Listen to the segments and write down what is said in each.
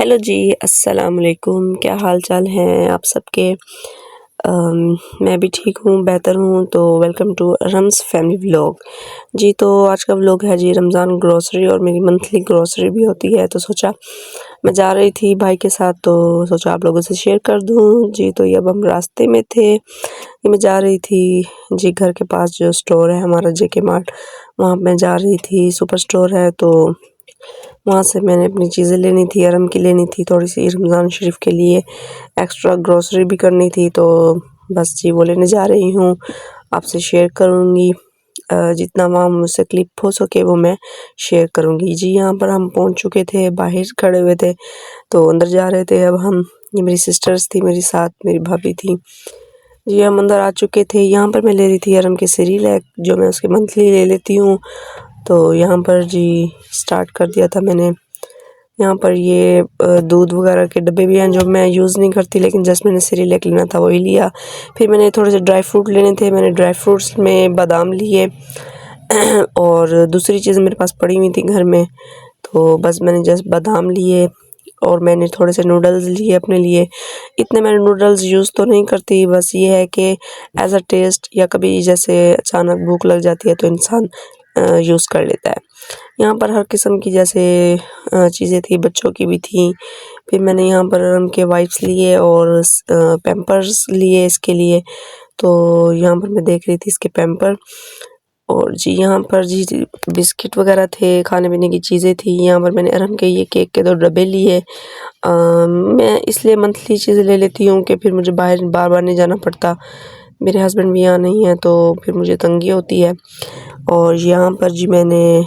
Hello जी, अस्सलाम वालेकुम। क्या हाल चाल हैं आप सबके? मैं भी ठीक हूँ, बेहतर हूँ। तो वेलकम टू रम्स फैमिली व्लॉग। जी, तो आज का व्लॉग है जी रमज़ान ग्रॉसरी, और मेरी मंथली ग्रॉसरी भी होती है। तो सोचा मैं जा रही थी भाई के साथ, तो सोचा आप लोगों से शेयर कर दूँ। जी, तो ये अब हम रास्ते में थे, ये मैं जा रही थी जी घर के पास जो स्टोर है हमारा जेके मार्ट, वहाँ मैं जा रही थी। सुपर स्टोर है, तो वहाँ से मैंने अपनी चीज़ें लेनी थी, अरम की लेनी थी, थोड़ी-सी रमज़ान शरीफ के लिए एक्स्ट्रा ग्रॉसरी भी करनी थी। तो बस जी वो लेने जा रही हूँ, आपसे शेयर करूँगी। जितना वहाँ मुझसे क्लिप हो सके वो मैं शेयर करूँगी। जी, यहाँ पर हम पहुँच चुके थे, बाहर खड़े हुए थे, तो अंदर जा रहे थे अब हम। ये मेरी सिस्टर्स थी मेरे साथ, मेरी भाभी थी। जी, हम अंदर आ चुके थे। यहाँ पर मैं ले रही थी अरम के सेरेलैक, जो मैं उसके मंथली ले लेती हूँ। तो यहाँ पर जी स्टार्ट कर दिया था मैंने। यहाँ पर ये दूध वगैरह के डब्बे भी हैं जो मैं यूज़ नहीं करती, लेकिन जस्ट मैंने सेरेलैक लेना था वही लिया। फिर मैंने थोड़े से ड्राई फ्रूट लेने थे, मैंने ड्राई फ्रूट्स में बादाम लिए और दूसरी चीज़ें मेरे पास पड़ी हुई थी घर में, तो बस मैंने जस्ट बादाम लिए। और मैंने थोड़े से नूडल्स लिए अपने लिए। इतने मैंने नूडल्स यूज़ तो नहीं करती, बस ये है कि एज़ अ टेस्ट, या कभी जैसे अचानक भूख लग जाती है तो इंसान यूज़ कर लेता है। यहाँ पर हर किस्म की जैसे चीज़ें थी, बच्चों की भी थी। फिर मैंने यहाँ पर उनके वाइप्स लिए और पैम्पर्स लिए इसके लिए। तो यहाँ पर मैं देख रही थी इसके पैम्पर। और जी यहाँ पर जी बिस्किट वगैरह थे, खाने पीने की चीज़ें थी। यहाँ पर मैंने अरहम के ये केक के 2 डब्बे लिए। मैं इसलिए मंथली चीज़ें ले लेती हूँ कि फिर मुझे बाहर बार-बार नहीं जाना पड़ता। मेरे हस्बैंड भी यहाँ नहीं हैं, तो फिर मुझे तंगी होती है। और यहाँ पर जी मैंने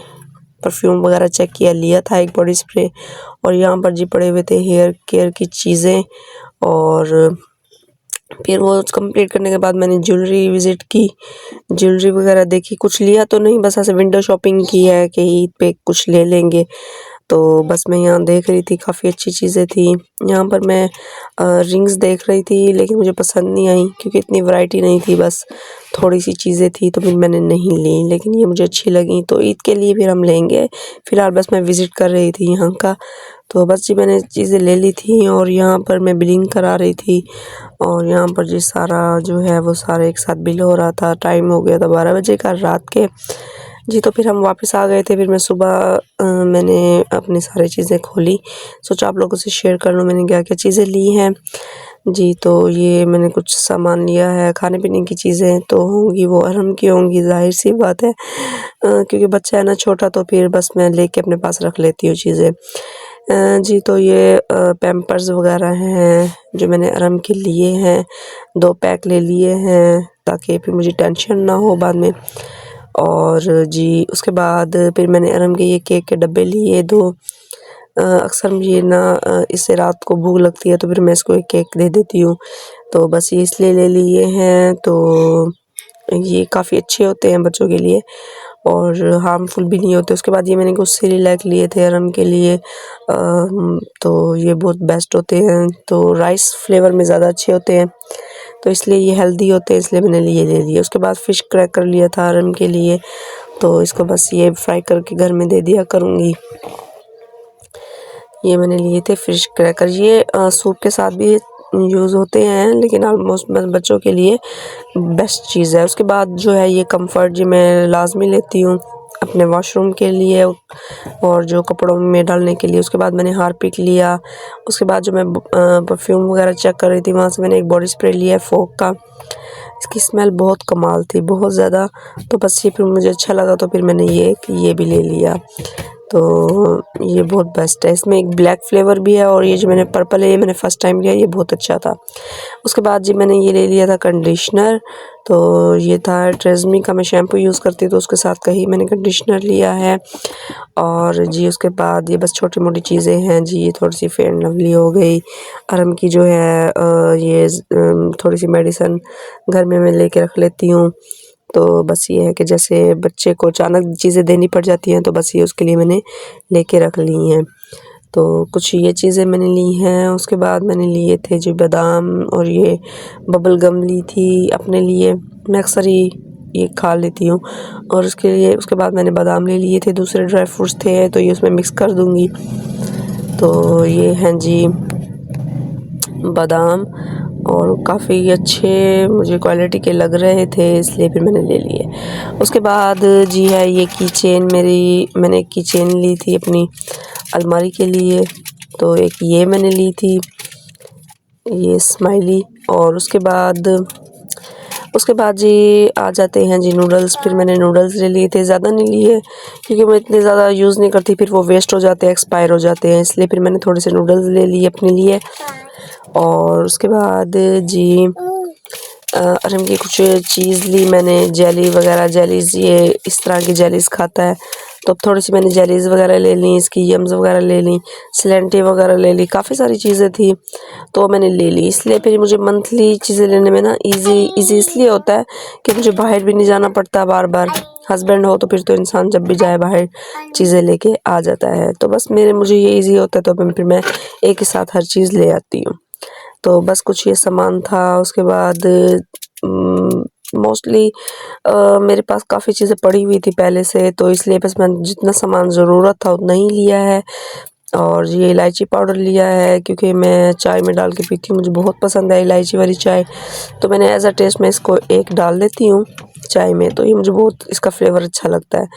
परफ्यूम वगैरह चेक किया, लिया था एक बॉडी स्प्रे। और यहाँ पर जी पड़े हुए थे हेयर केयर की चीज़ें। और फिर वो कंप्लीट करने के बाद मैंने ज्वेलरी विज़िट की, ज्वेलरी वगैरह देखी। कुछ लिया तो नहीं, बस ऐसे विंडो शॉपिंग की है कि ईद पे कुछ ले लेंगे। तो बस मैं यहाँ देख रही थी, काफ़ी अच्छी चीज़ें थी। यहाँ पर मैं रिंग्स देख रही थी, लेकिन मुझे पसंद नहीं आई क्योंकि इतनी वैरायटी नहीं थी, बस थोड़ी-सी चीज़ें थी, तो फिर मैंने नहीं ली। लेकिन ये मुझे अच्छी लगी, तो ईद के लिए फिर हम लेंगे। फिलहाल बस मैं विज़िट कर रही थी यहाँ का, तो बस जी मैंने चीज़ें ले ली थी। और यहाँ पर मैं बिलिंग करा रही थी, और यहाँ पर जी सारा जो है वो सारा एक साथ बिल हो रहा था। टाइम हो गया था 12 बजे का रात के। जी, तो फिर हम वापस आ गए थे। फिर मैं सुबह मैंने अपनी सारी चीज़ें खोली, सोचा आप लोगों से शेयर कर लूँ मैंने क्या-क्या चीज़ें ली हैं। जी, तो ये मैंने कुछ सामान लिया है, खाने-पीने की चीज़ें तो होंगी वो अरहम की होंगी, ज़ाहिर-सी बात है। क्योंकि बच्चा है ना छोटा, तो फिर बस मैं लेके अपने पास रख लेती हूँ चीज़ें। जी, तो ये पैम्पर्स वगैरह हैं जो मैंने अरहम के लिए हैं, 2 पैक ले लिए हैं ताकि फिर मुझे टेंशन ना हो बाद में। और जी उसके बाद फिर मैंने अरहम के ये केक के डब्बे लिए 2। अक्सर मुझे ना इससे रात को भूख लगती है, तो फिर मैं इसको एक केक दे देती हूँ, तो बस ये इसलिए ले लिए हैं। तो ये काफ़ी अच्छे होते हैं बच्चों के लिए और हार्मफुल भी नहीं होते। उसके बाद ये मैंने कुछ सेरेलैक लिए थे अरहम के लिए, तो ये बहुत बेस्ट होते हैं, तो राइस फ्लेवर में ज़्यादा अच्छे होते हैं, तो इसलिए ये हेल्दी होते हैं, इसलिए मैंने ये ले लिए। उसके बाद फ़िश क्रैकर लिया था अरहम के लिए, तो इसको बस ये फ्राई करके घर में दे दिया करूँगी। ये मैंने लिए थे फ़िश क्रैकर, ये सूप के साथ भी यूज़ होते हैं, लेकिन ऑलमोस्ट मैं बच्चों के लिए बेस्ट चीज़ है। उसके बाद जो है ये कम्फ़र्ट जी मैं लाज़मी लेती हूँ अपने वॉशरूम के लिए और जो कपड़ों में डालने के लिए। उसके बाद मैंने हार्पिक लिया। उसके बाद जो मैं परफ्यूम वगैरह चेक कर रही थी, वहाँ से मैंने एक बॉडी स्प्रे लिया है फोक का। इसकी स्मेल बहुत कमाल थी, बहुत ज़्यादा, तो बस ये फिर मुझे अच्छा लगा, तो फिर मैंने ये भी ले लिया। तो ये बहुत बेस्ट है। इसमें एक ब्लैक फ्लेवर भी है, और ये जो मैंने पर्पल है ये मैंने फ़र्स्ट टाइम लिया, ये बहुत अच्छा था। उसके बाद जी मैंने ये ले लिया था कंडीशनर, तो ये था ट्रेज़मी का। मैं शैम्पू यूज़ करती तो उसके साथ का ही मैंने कंडीशनर लिया है। और जी उसके बाद ये बस छोटी-मोटी चीज़ें हैं जी, ये थोड़ी-सी फेयर एंड लवली हो गई। अरहम की जो है ये थोड़ी-सी मेडिसिन घर में मैं लेके रख लेती हूँ। तो बस ये है कि जैसे बच्चे को अचानक चीज़ें देनी पड़ जाती हैं, तो बस ये उसके लिए मैंने लेके रख ली हैं। तो कुछ ये चीज़ें मैंने ली हैं। उसके बाद मैंने लिए थे जो बादाम, और ये बबल गम ली थी अपने लिए, मैं अक्सर ही ये खा लेती हूँ। और उसके बाद मैंने बादाम ले लिए थे, दूसरे ड्राई फ्रूट्स थे तो ये उसमें मिक्स कर दूँगी। तो ये हैं जी बादाम और काफ़ी अच्छे मुझे क्वालिटी के लग रहे थे, इसलिए फिर मैंने ले लिए। उसके बाद जी है ये की चेन मैंने की चेन ली थी अपनी अलमारी के लिए, तो एक ये मैंने ली थी, ये स्माइली। और उसके बाद जी आ जाते हैं जी नूडल्स। फिर मैंने नूडल्स ले लिए थे, ज़्यादा नहीं लिए क्योंकि मैं इतने ज़्यादा यूज़ नहीं करती, फिर वो वेस्ट हो जाते हैं, एक्सपायर हो जाते हैं, इसलिए फिर मैंने थोड़े से नूडल्स ले लिए अपने लिए। और उसके बाद जी अरहम की कुछ चीज़ ली मैंने, जेली वगैरह, जेलीज़ ये इस तरह की जेलीज़ खाता है, तो अब थोड़ी सी मैंने जेलीज़ वगैरह ले ली, इसकी यम्स वगैरह ले ली, सिलेंटी वगैरह ले ली, काफ़ी सारी चीज़ें थी तो मैंने ले ली। इसलिए फिर मुझे मंथली चीज़ें लेने में ना ईज़ी इसलिए होता है कि मुझे बाहर भी नहीं जाना पड़ता बार बार। हस्बैंड हो तो फिर तो इंसान जब भी जाए बाहर चीज़ें लेके आ जाता है, तो बस मुझे ये ईज़ी होता है, तो फिर मैं एक ही साथ हर चीज़ ले आती हूँ। तो बस कुछ ये सामान था। उसके बाद मोस्टली मेरे पास काफ़ी चीज़ें पड़ी हुई थी पहले से, तो इसलिए बस मैंने जितना सामान ज़रूरत था उतना ही लिया है। और ये इलायची पाउडर लिया है क्योंकि मैं चाय में डाल के पीती हूँ, मुझे बहुत पसंद है इलायची वाली चाय, तो मैंने एज़ अ टेस्ट में इसको एक डाल देती हूँ चाय में, तो ये मुझे बहुत इसका फ्लेवर अच्छा लगता है।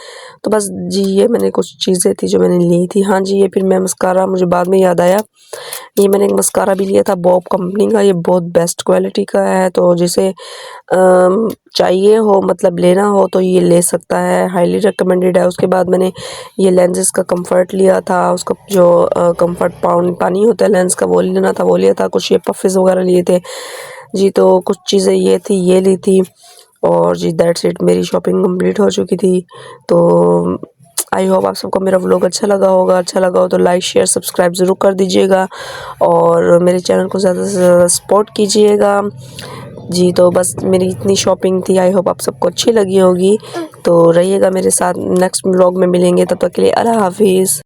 तो बस जी ये मैंने कुछ चीज़ें थी जो मैंने ली थी। हाँ जी, ये फिर मैं मस्कारा, मुझे बाद में याद आया, ये मैंने एक मस्कारा भी लिया था बॉब कंपनी का, ये बहुत बेस्ट क्वालिटी का है, तो जिसे चाहिए हो मतलब लेना हो तो ये ले सकता है, हाईली रिकमेंडेड है। उसके बाद मैंने ये लेंसेज का कंफर्ट लिया था, उसका जो कंफर्ट पानी होता है लेंस का वो लेना था, वो लिया था। कुछ ये पफिस वगैरह लिए थे जी, तो कुछ चीज़ें ये थी, ये ली थी। और जी दैट्स इट, मेरी शॉपिंग कंप्लीट हो चुकी थी। तो आई होप आप सबको मेरा व्लॉग अच्छा लगा होगा। अच्छा लगा हो तो लाइक शेयर सब्सक्राइब ज़रूर कर दीजिएगा और मेरे चैनल को ज़्यादा से ज़्यादा सपोर्ट कीजिएगा जी। तो बस मेरी इतनी शॉपिंग थी, आई होप आप सबको अच्छी लगी होगी। तो रहिएगा मेरे साथ, नेक्स्ट व्लॉग में मिलेंगे, तब तक के लिए अल्लाह हाफिज़।